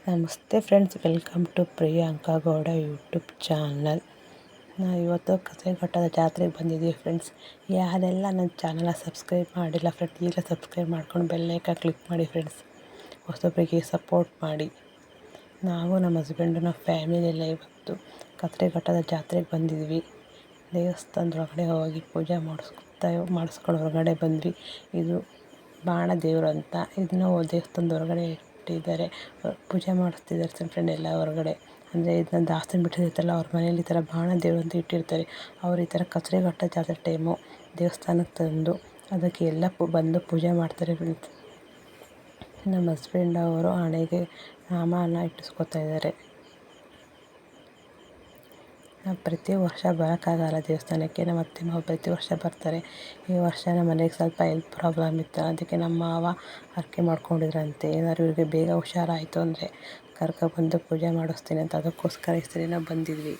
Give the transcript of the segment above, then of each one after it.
ನಮಸ್ತೆ friends, welcome to Priyanka Gowda YouTube channel. ನಾವು ಇವತ್ತು ಕಸೇಘಟ್ಟದ ಜಾತ್ರೆಗೆ ಬಂದಿದ್ದೀವಿ ಫ್ರೆಂಡ್ಸ್. ಯಾರೆಲ್ಲ ನನ್ನ ಚಾನಲ್ನ ಸಬ್ಸ್ಕ್ರೈಬ್ ಮಾಡಿಲ್ಲ ಫ್ರೆಂಡ್ಸ್, ಈಗಲೇ ಸಬ್ಸ್ಕ್ರೈಬ್ ಮಾಡ್ಕೊಂಡು ಬೆಲ್ಲೈಕನ್ ಕ್ಲಿಕ್ ಮಾಡಿ ಫ್ರೆಂಡ್ಸ್. ಹೊಸಬರಿಗೆ ಸಪೋರ್ಟ್ ಮಾಡಿ. ನಾವು ನಮ್ಮ ಹಸ್ಬೆಂಡು ನಮ್ಮ ಫ್ಯಾಮಿಲಿಯೆಲ್ಲ ಇವತ್ತು ಕಸೇಘಟ್ಟದ ಜಾತ್ರೆಗೆ ಬಂದಿದ್ವಿ. ದೇವಸ್ಥಾನದೊಳಗಡೆ ಹೋಗಿ ಪೂಜೆ ಮಾಡಿಸ್ಕೊಂಡು ಹೊರಗಡೆ ಬಂದ್ವಿ. ಇದು ಬಾಣ ದೇವರು ಅಂತ, ಇದನ್ನ ದೇವಸ್ಥಾನದ ಹೊರಗಡೆ ಇಟ್ಟಿದ್ದಾರೆ, ಪೂಜೆ ಮಾಡಿಸ್ತಿದ್ದಾರೆ ಫ್ರೆಂಡ್ ಎಲ್ಲ ಹೊರಗಡೆ. ಅಂದರೆ ಇದನ್ನ ದಾಸ್ತಾನು ಬಿಟ್ಟಿರ್ತಾರಲ್ಲ, ಅವ್ರ ಮನೇಲಿ ಈ ಥರ ಬಾಣ ದೇವರು ಅಂತ ಇಟ್ಟಿರ್ತಾರೆ. ಅವ್ರು ಈ ಥರ ಕಸೇಘಟ್ಟ ಜಾತ್ರೆ ಟೈಮು ದೇವಸ್ಥಾನಕ್ಕೆ ತಂದು ಅದಕ್ಕೆ ಎಲ್ಲ ಬಂದು ಪೂಜೆ ಮಾಡ್ತಾರೆ ಫ್ರೆಂಡ್ಸ್. ನಮ್ಮ ಹಸ್ಬೆಂಡ್ ಅವರು ಹಣೆಗೆ ನಾಮನ ಇಟ್ಟಿಸ್ಕೊತಾ ಇದ್ದಾರೆ. ನಾವು ಪ್ರತಿ ವರ್ಷ ಬರೋಕ್ಕಾಗಲ್ಲ ದೇವಸ್ಥಾನಕ್ಕೆ, ನಮ್ಮ ಅತ್ತೆ ಮಾವ ಪ್ರತಿ ವರ್ಷ ಬರ್ತಾರೆ. ಈ ವರ್ಷ ನಮ್ಮ ಮನೆಗೆ ಸ್ವಲ್ಪ ಹೆಲ್ತ್ ಪ್ರಾಬ್ಲಮ್ ಇತ್ತು, ಅದಕ್ಕೆ ನಮ್ಮ ಮಾವ ಹರಕೆ ಮಾಡ್ಕೊಂಡಿದ್ರಂತೆ, ಏನಾದ್ರು ಇವ್ರಿಗೆ ಬೇಗ ಹುಷಾರಾಯಿತು ಅಂದರೆ ಕರ್ಕೊಬಂದು ಪೂಜೆ ಮಾಡಿಸ್ತೀನಿ ಅಂತ. ಅದಕ್ಕೋಸ್ಕರ ಈ ಸರಿ ನಾವು ಬಂದಿದ್ವಿ.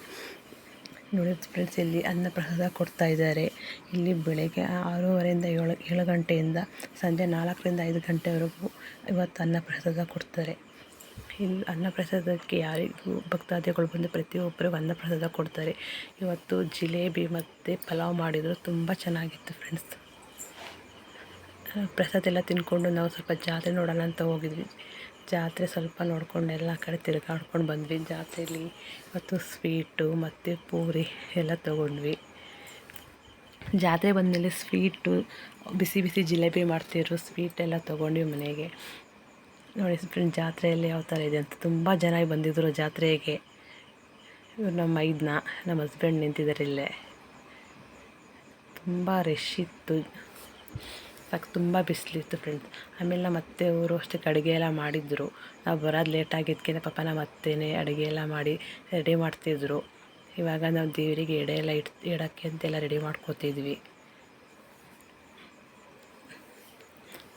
ನೋಡಿ ಫ್ರೆಂಡ್ಸ್, ಇಲ್ಲಿ ಅನ್ನಪ್ರಸಾದ ಕೊಡ್ತಾಯಿದ್ದಾರೆ. ಇಲ್ಲಿ ಬೆಳಗ್ಗೆ 6:30ಇಂದ 7 ಗಂಟೆಯಿಂದ ಸಂಜೆ 4ರಿಂದ 5 ಗಂಟೆವರೆಗೂ ಇವತ್ತು ಅನ್ನಪ್ರಸಾದ ಕೊಡ್ತಾರೆ. ಇಲ್ಲಿ ಅನ್ನಪ್ರಸಾದಕ್ಕೆ ಯಾರಿಗೂ ಭಕ್ತಾದಿಗಳು ಬಂದು ಪ್ರತಿಯೊಬ್ಬರಿಗೂ ಅನ್ನಪ್ರಸಾದ ಕೊಡ್ತಾರೆ. ಇವತ್ತು ಜಿಲೇಬಿ ಮತ್ತು ಪಲಾವ್ ಮಾಡಿದರು, ತುಂಬ ಚೆನ್ನಾಗಿತ್ತು ಫ್ರೆಂಡ್ಸ್. ಪ್ರಸಾದ ಎಲ್ಲ ತಿಂದ್ಕೊಂಡು ನಾವು ಸ್ವಲ್ಪ ಜಾತ್ರೆ ನೋಡೋಣ ಅಂತ ಹೋಗಿದ್ವಿ. ಜಾತ್ರೆ ಸ್ವಲ್ಪ ನೋಡ್ಕೊಂಡು ಎಲ್ಲ ಕಡೆ ತಿರುಗಾಡ್ಕೊಂಡು ಬಂದ್ವಿ. ಜಾತ್ರೆಯಲ್ಲಿ ಇವತ್ತು ಸ್ವೀಟು ಮತ್ತು ಪೂರಿ ಎಲ್ಲ ತೊಗೊಂಡ್ವಿ. ಜಾತ್ರೆ ಬಂದಮೇಲೆ ಸ್ವೀಟು, ಬಿಸಿ ಬಿಸಿ ಜಿಲೇಬಿ ಮಾಡ್ತಿದ್ರು, ಸ್ವೀಟ್ ಎಲ್ಲ ತೊಗೊಂಡ್ವಿ ಮನೆಗೆ. ನೋಡಿ ಫ್ರೆಂಡ್, ಜಾತ್ರೆಯಲ್ಲಿ ಯಾವ ಥರ ಇದೆ ಅಂತ. ತುಂಬ ಜನ ಬಂದಿದ್ದರು ಜಾತ್ರೆಗೆ. ಇವ್ರು ನಮ್ಮ ಹಸ್ಬೆಂಡ್ ನಿಂತಿದ್ದಾರೆ ಇಲ್ಲೇ. ತುಂಬ ರಶ್ ಇತ್ತು, ತುಂಬ ಬಿಸಿಲಿತ್ತು ಫ್ರೆಂಡ್ಸ್. ಆಮೇಲೆ ನಮ್ಮ ಅತ್ತೆ ಅವರು ಅಷ್ಟಕ್ಕೆ ಅಡುಗೆ ಎಲ್ಲ ಮಾಡಿದ್ರು. ನಾವು ಬರೋದು ಲೇಟಾಗಿದ್ದಕ್ಕೆ ಪಾಪ ನಮ್ಮ ಅತ್ತೆನೇ ಅಡುಗೆ ಎಲ್ಲ ಮಾಡಿ ರೆಡಿ ಮಾಡ್ತಿದ್ರು. ಇವಾಗ ನಾವು ದೇವರಿಗೆ ಎಡೆ ಎಲ್ಲ ಇಡೋಕ್ಕೆ ಅಂತೆಲ್ಲ ರೆಡಿ ಮಾಡ್ಕೋತಿದ್ವಿ.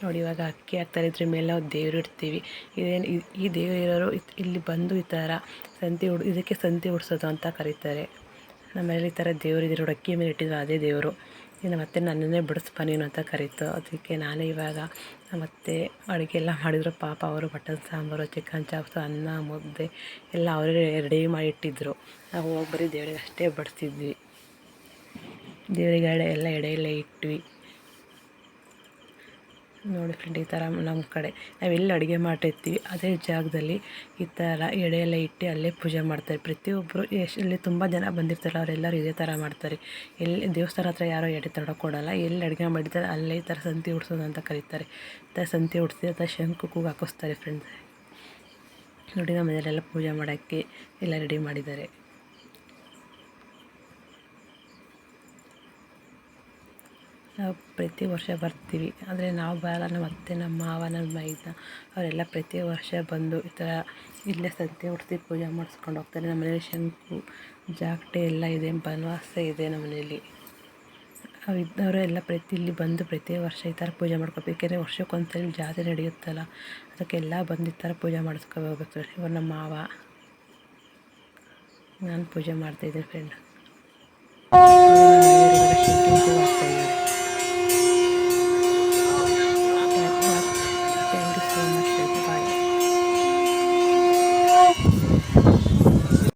ನೋಡಿ, ಇವಾಗ ಅಕ್ಕಿ ಹಾಕ್ತಾರೆ, ಇದ್ರ ಮೇಲೆ ನಾವು ದೇವರು ಇಡ್ತೀವಿ. ಈ ದೇವರು ಇರೋರು ಇಲ್ಲಿ ಬಂದು ಈ ಥರ ಇದಕ್ಕೆ ಸಂತಿ ಉಡ್ಸೋದು ಅಂತ ಕರೀತಾರೆ. ನಮ್ಮ ಮನೇಲಿ ಈ ಥರ ದೇವರು ಇದ್ರು, ಅಕ್ಕಿ ಮೇಲೆ ಇಟ್ಟಿದ್ರು, ಅದೇ ದೇವರು. ನಮ್ಮ ಅತ್ತೆ ನನ್ನನ್ನೇ ಬಿಡಿಸ್ಪ ನೀನು ಅಂತ ಕರೀತು. ಅದಕ್ಕೆ ನಾನೇ ಇವಾಗ ನಮ್ಮ ಅತ್ತೆ ಅಡುಗೆ ಎಲ್ಲ ಮಾಡಿದ್ರು. ಪಾಪ ಅವರು ಮಟನ್ ಸಾಂಬಾರು, ಚಿಕನ್ ಚಾಪ್ಸು, ಅನ್ನ, ಮುದ್ದೆ ಎಲ್ಲ ಅವರೇ ರೆಡಿ ಮಾಡಿ ಇಟ್ಟಿದ್ರು. ನಾವು ಹೋಗಿ ಬರೀ ದೇವರಿಗೆ ಅಷ್ಟೇ ಬಡಿಸ್ತಿದ್ವಿ. ದೇವರಿಗೆ ಎಲ್ಲ ಎಡೆಯೆಲ್ಲ ಇಟ್ವಿ. ನೋಡಿ ಫ್ರೆಂಡ್, ಈ ಥರ ನಮ್ಮ ಕಡೆ ನಾವೆಲ್ಲಿ ಅಡುಗೆ ಮಾಡಿರ್ತೀವಿ ಅದೇ ಜಾಗದಲ್ಲಿ ಈ ಥರ ಎಡೆ ಎಲ್ಲ ಇಟ್ಟು ಅಲ್ಲೇ ಪೂಜೆ ಮಾಡ್ತಾರೆ. ಪ್ರತಿಯೊಬ್ಬರು ಇಲ್ಲಿ ತುಂಬ ಜನ ಬಂದಿರ್ತಾರೆ, ಅವರೆಲ್ಲರೂ ಇದೇ ಥರ ಮಾಡ್ತಾರೆ. ಎಲ್ಲಿ ದೇವಸ್ಥಾನ ಹತ್ರ ಯಾರೋ ಎಡೆ ತಡೋಕೊಡಲ್ಲ, ಎಲ್ಲಿ ಅಡುಗೆ ಮಾಡಿರ್ತಾರೆ ಅಲ್ಲೇ ಈ ಥರ ಸಂತಿ ಉಡ್ಸೋದು ಅಂತ ಕರೀತಾರೆ. ಈ ಥರ ಸಂತಿ ಉಡಿಸಿ ಅಥವಾ ಶಂಕು ಕೂಗು ಹಾಕಿಸ್ತಾರೆ ಫ್ರೆಂಡ್ಸ್. ನೋಡಿ, ನಮ್ಮ ಮನೆಯಲ್ಲೆಲ್ಲ ಪೂಜೆ ಮಾಡೋಕ್ಕೆ ಎಲ್ಲ ರೆಡಿ ಮಾಡಿದ್ದಾರೆ. ನಾವು ಪ್ರತಿ ವರ್ಷ ಬರ್ತೀವಿ, ಆದರೆ ನಾವು ಬರಲ್ಲ. ನಮ್ಮ ಅತ್ತೆ, ನಮ್ಮ ಮಾವ, ನಮ್ಮ ಮೈದ ಅವರೆಲ್ಲ ಪ್ರತಿ ವರ್ಷ ಬಂದು ಈ ಥರ ಇಲ್ಲೇ ಸಂತೆ ಉಡಿಸಿ ಪೂಜೆ ಮಾಡಿಸ್ಕೊಂಡು ಹೋಗ್ತಾರೆ. ನಮ್ಮ ಮನೇಲಿ ಶಂಕು, ಜಾಗಟೆ ಎಲ್ಲ ಇದೆ, ಬನವಾಸ ಇದೆ ನಮ್ಮ ಮನೇಲಿ. ಅವರು ಎಲ್ಲ ಇಲ್ಲಿ ಬಂದು ಪ್ರತಿ ವರ್ಷ ಈ ಥರ ಪೂಜೆ ಮಾಡ್ಕೋಬೇಕು. ಏಕೆಂದರೆ ವರ್ಷಕ್ಕೊಂದ್ಸಲಿ ಜಾತ್ರೆ ನಡೆಯುತ್ತಲ್ಲ, ಅದಕ್ಕೆಲ್ಲ ಬಂದು ಈ ಥರ ಪೂಜೆ ಮಾಡಿಸ್ಕೋಬೇಕು. ಇವರು ನಮ್ಮ ಮಾವ, ನಾನು ಪೂಜೆ ಮಾಡ್ತಾಯಿದ್ದೀನಿ ಫ್ರೆಂಡ್.